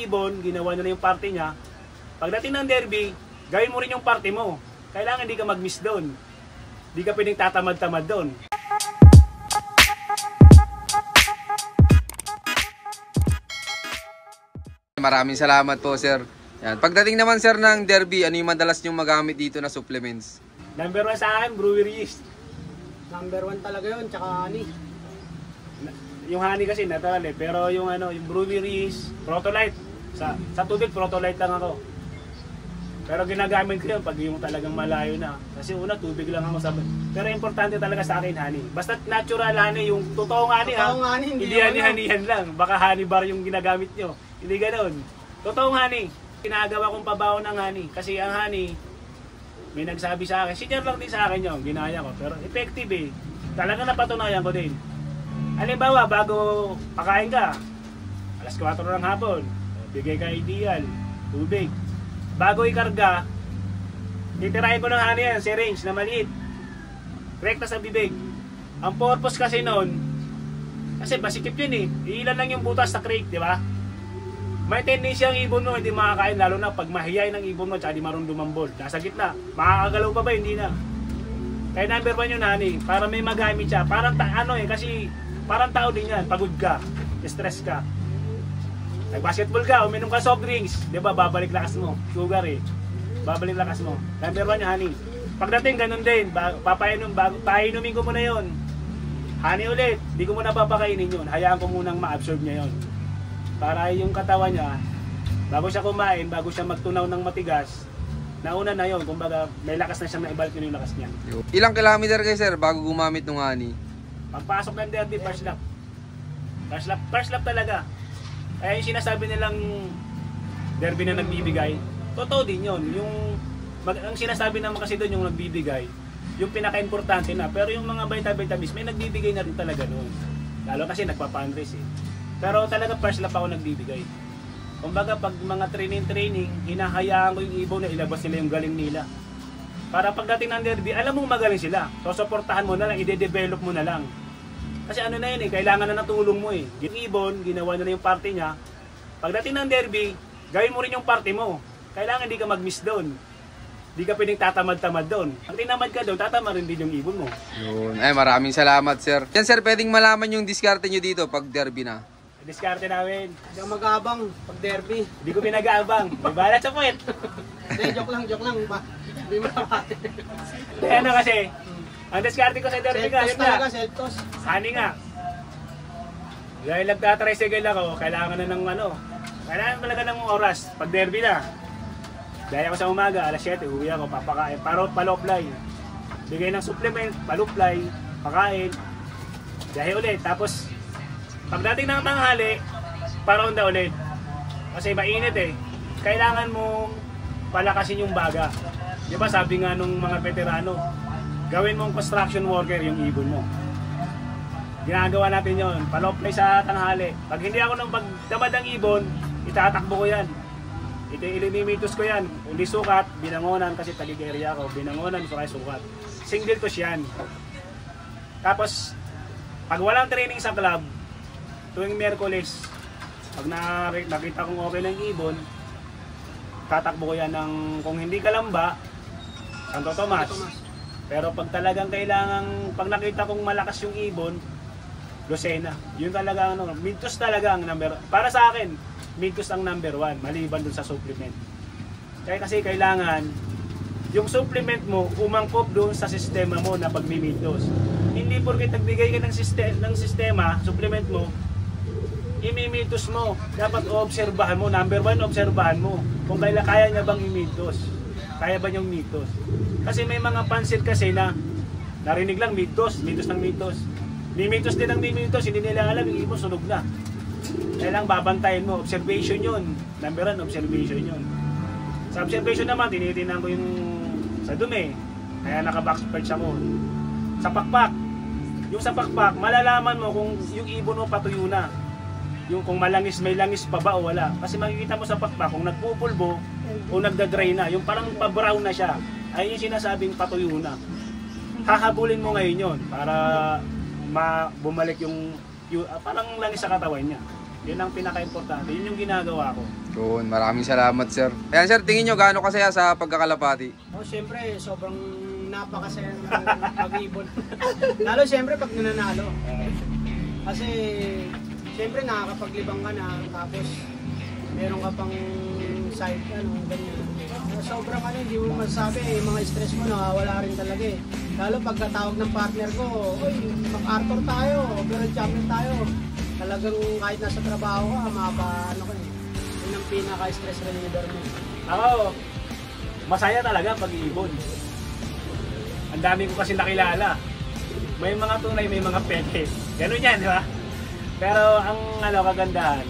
ibon, ginawa nila yung party niya. Pagdating ng derby, gawin mo rin yung party mo. Kailangan hindi ka mag-miss doon. Hindi ka pwedeng tatamad-tamad doon. Maraming salamat po, sir. Yan. Pagdating naman, sir, ng derby, ano yung madalas niyong magamit dito na supplements? Number 1 sa akin, brewery yeast. Number 1 talaga yun, tsaka honey. Yung honey kasi natural eh, pero yung yung brewery yeast, Protolite. Sa tubig, Protolite lang ako. Pero ginagamit ko yun pag yung talagang malayo na. Kasi una, tubig lang ako sabi. Pero importante talaga sa akin, honey. Basta natural honey, yung totoong honey ha. Totoong honey, hindi honey-hanihan lang. Baka honey bar yung ginagamit nyo. Hindi ganoon. Totoong honey. Ginagawa kong pabaho ng honey. Kasi ang honey, may nagsabi sa akin, senior lang din sa akin yun, ginaya ko. Pero effective eh. Talagang napatunayan ko din. Halimbawa, bago pakain ka, alas 4 ng hapon, bigay ka ideal, tubig. Bago ikarga, titirahin ko ng honey yan, syringe na maliit. Rekta sa bibig. Ang purpose kasi noon, kasi basikip yun eh. Ilan lang yung butas sa crate, di ba? May tendency ang ibon mo, hindi makakain, lalo na pag mahiyay ng ibon mo, tsaka di marunong dumambol. Nasa gitna, makakagalaw pa ba? Hindi na. Kaya number 1 yun, honey, para may magamit siya. Parang kasi parang tao din yan, pagod ka, stress ka. Nag-basketball ka, uminom ka soft drinks, di ba, babalik lakas mo. Sugar eh, babalik lakas mo. Number 1 yung honey. Pagdating, ganun din, painumin ko muna yun. Honey ulit, di ko muna papakainin yun. Hayaan ko munang ma-absorb niya yun. Para yung katawan niya, bago siya kumain, bago siya magtunaw ng matigas, nauna na yun, kumbaga may lakas na siya, maibalik yun yung lakas niya. Ilang kilometer kayo, sir, bago gumamit ng honey? Pagpasok ng derby, first lap. First lap talaga. Kaya yung sinasabi nilang derby na nagbibigay, totoo din yun. Ang sinasabi naman kasi doon yung nagbibigay, yung pinaka-importante na. Pero yung mga vitamins, may nagbibigay na rin talaga doon. Lalo kasi nagpa-fundraise eh. Pero talaga first lap ako nagbibigay. Kumbaga pag mga training, hinahayaan ko yung ibon na ilabas nila yung galing nila. Para pagdating ng derby, alam mong magaling sila. So suportahan mo na lang, i-develop mo na lang. Kasi ano na yun eh, kailangan na natulong mo eh. Yung ibon, ginawa nila yung party niya. Pagdating ng derby, gawin mo rin yung party mo. Kailangan hindi ka mag-miss doon. Hindi ka pwedeng tatamad-tamad doon. Ang tinamad ka doon, tatamad rin din yung ibon mo. Yun. Ay, maraming salamat, sir. Yan, sir, pwedeng malaman yung diskarte nyo dito pag derby na. Diskarte namin. Hindi ako mag-aabang pag derby. Hindi ko pinag-aabang. May balat sa puwet. Hindi, joke lang. Hindi mo nakati. Kaya na kasi, ang diskarte ko sa derby ka, Seltos talaga, seltos. honey nga. Dahil nagtatricycle ako, kailangan na ng kailangan talaga ng oras pag derby na. Dahil ako sa umaga, alas 7, uwi ako, papakain, paloplay. Bigay ng supplement, paloplay, pakain. Dahil ulit, tapos pagdating ng tanghali, paronda ulit. Kasi mainit eh. Kailangan mong palakasin yung baga. Di ba sabi nga nung mga veterano, gawin mong construction worker yung ibon mo. Ginagawa natin yon, paloplay sa tanghali. Pag hindi ako nang pagtamad ng ibon, itatakbo ko yan. Ilinimitos ko yan. Uli sukat, binangonan kasi talig-area ako. Binangonan, sukat. Single toss yan. Tapos, pag walang training sa club, tuwing Miyerkules, pag nakita kong okay ng ibon, tatakbo ko yan ng, kung hindi Kalamba, Santo Tomas. Pero pag talagang pag nakita kong malakas yung ibon, Lucena. Yun talaga, Mintos talaga ang para sa akin, Mintos ang number 1, maliban dun sa supplement. Kaya kasi kailangan, yung supplement mo, umangkop doon sa sistema mo na pagmimintos. Hindi porket nagbigay ka ng sistema, supplement mo, imimintos mo. Dapat obserbahan mo. Number 1, obserbahan mo. Kung kaya niya bang imintos. Kaya ba niyang mitos? Kasi may mga pansit kasi na narinig lang mitos ng mitos. Mimitos din ang mimitos, hindi nila alam, yung ibon sunog na. Kailang babantayin mo, observation yun. Number 1, observation yun. Sa observation naman, tinitingnan ko yung sa dumi. Kaya naka-box perch ako. Sa pakpak. Yung sa pakpak, malalaman mo kung yung ibon mo patuyo na. Yung kung may langis pa ba o wala. Kasi makikita mo sa pakpak kung nagpupulbo o nagda-dry na, yung parang pa-brown na siya. Ayun yung sinasabing patuyo na. Hahabulin mo ngayon yun para bumalik yung parang langis sa katawan niya. Yun ang pinaka-importante. Yun yung ginagawa ko. Yun, maraming salamat sir. Ayan sir, tingin nyo gaano kasaya sa pagkakalapati? Siyempre, sobrang napakasaya ng pag-ibon. Lalo siyempre pag nananalo. Kasi, siyempre nakakapaglibang ka na, tapos meron ka pang side, ganyan. Sobrang hindi mo masasabi, yung mga stress mo nakawala rin talaga eh. Lalo pagkatawag ng partner ko, oy, MacArthur tayo, overall champion tayo. Talagang kahit nasa trabaho ka, ka eh. Yun ang pinaka-stress reliever mo. Ako, masaya talaga pag-iibon. Ang dami ko kasi nakilala. May mga tunay, may mga peke. Ganun yan, di ba? Pero ang kagandahan,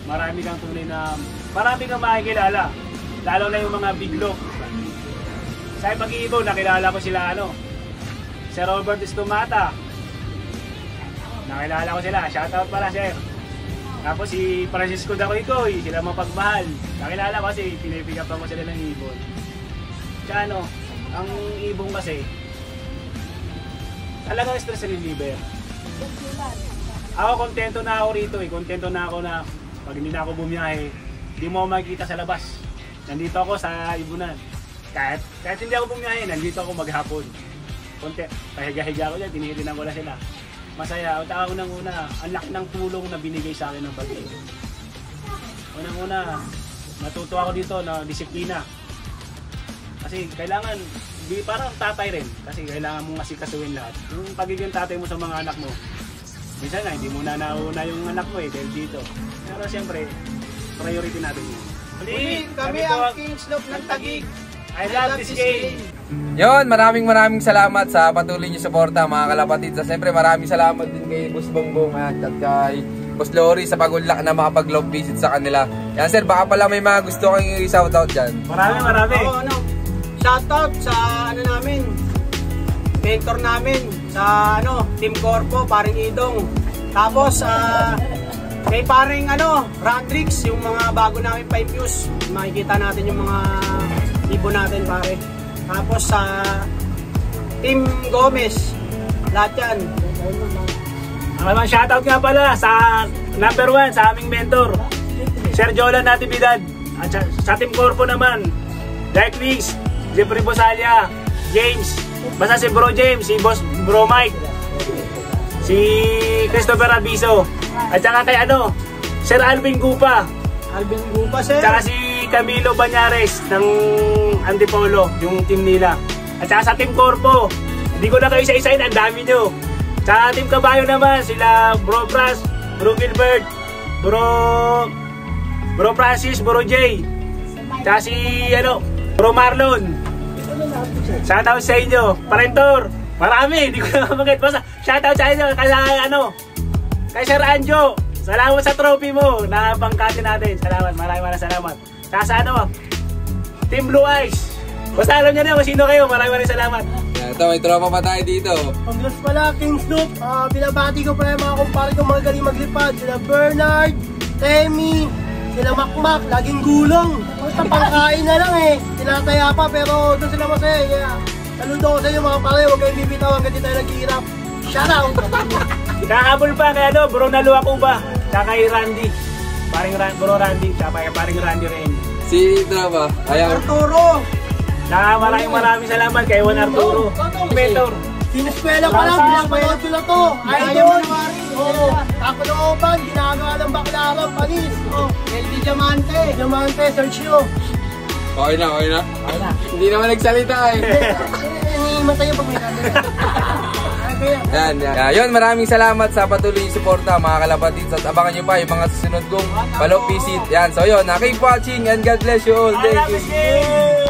marami kang makikilala. Lalo na yung mga big look. Sa pag-iibon, nakilala ko sila si Robert Estumata. Nakilala ko sila. Shoutout pala, sir. Tapos si Francisco Dacoycoy, sila mapagmahal. Nakilala ko kasi pinipigapan ko sila ng ibon. Kaya ang ibon kasi talagang stress reliever. Ako kontento na ako rito Kontento na ako na pag hindi na ako bumiyahe, hindi mo makikita sa labas. Nandito ako sa ibunan. Kahit hindi ako bumiyahe, nandito ako maghapon. Pahiga-higa ko dyan, tinitinan ko na sila. Masaya. Unang-una, ang laki ng tulong na binigay sa akin ng pag-iibon. Unang-una, natuto ako dito na disiplina. Kasi kailangan, parang tatay rin. Kasi kailangan mong asikasuhin lahat. Yung pagiging tatay mo sa mga anak mo, minsan nga, hindi mo na nauna yung anak mo dahil dito. Pero siyempre, priority natin yun. Kami ang Kings Loop ng Taguig. I love this game. Yun, maraming salamat sa patuloy niyo suporta mga kalapatid. So, siyempre maraming salamat din kay Boss Bongbong at kay Boss Lori sa pag-unlock na makapag-love visit sa kanila. Yan sir, baka pala may mga gusto kang i-shoutout dyan. Marami. Shoutout sa namin, mentor namin sa Team Corpo, paring Idong. Tapos kay paring Randrix, yung mga bago namin pa-infuse. Makikita natin yung mga ibon natin pare. Tapos sa Team Gomez, lahat yan. Shoutout nga pala sa number 1 sa aming mentor, Sir Jolan Natividad. At sa Team Corpo naman, Dark Wings, Jeffrey Bosalia, James, basta si Bro James, si Bro Mike, si Christopher Abiso, at saka kay Sir Alvin Gupa, sir. Tsaka si Camilo Banyares ng Antipolo, yung team nila. At saka sa Team Corpo, hindi ko na kayo isa-isain, ang dami nyo. Tsaka Team Kabayo naman, sila Bro Brass, Bro Gilbert, Bro Francis, Bro Jay. Tsaka si Bro Marlon. Shoutout sa inyo. Parentor, marami, hindi ko na magit. Basta shoutout sa inyo kay Sir Anjo. Salamat sa trophy mo na pangkati natin. Salamat, maraming salamat. Sa Team Blue Eyes. Basta alam nyo na kung sino kayo. Maraming salamat. Ito, may tropa pa tayo dito. Congrats pala, Kings Loop. Binabati ko pala yung mga kumpare ko mga galing maglipad. Sila Bernard, Temi, sila Makmak, laging gulong. Basta pangkain na lang tinataya pa pero doon sila masaya. Yeah. Saludo ko sa inyo mga pare. Huwag kayong bibitaw hanggang di tayo naghihirap. Shout out! Kakahabol pa kay Bro Naluwa ko ba? Tsaka kay Randy. Bro Randy. Tsaka paring Randy rin. Si tropa. Arturo! Maraming salamat kay Juan Arturo. Mentor. Sineskwela pa lang, pinapanood ko na to. Idol! Ako ng opan, ginagawa ng baklaran, panis. LD Diamante, search nyo. Okay na. Hindi naman nagsalita Matay yung pag may Yan. Maraming salamat sa patuloy yung suporta mga kalapatid. At abangan nyo pa yung mga susunod kong follow visit. Yan. So yun, keep watching and God bless you all. Thank you.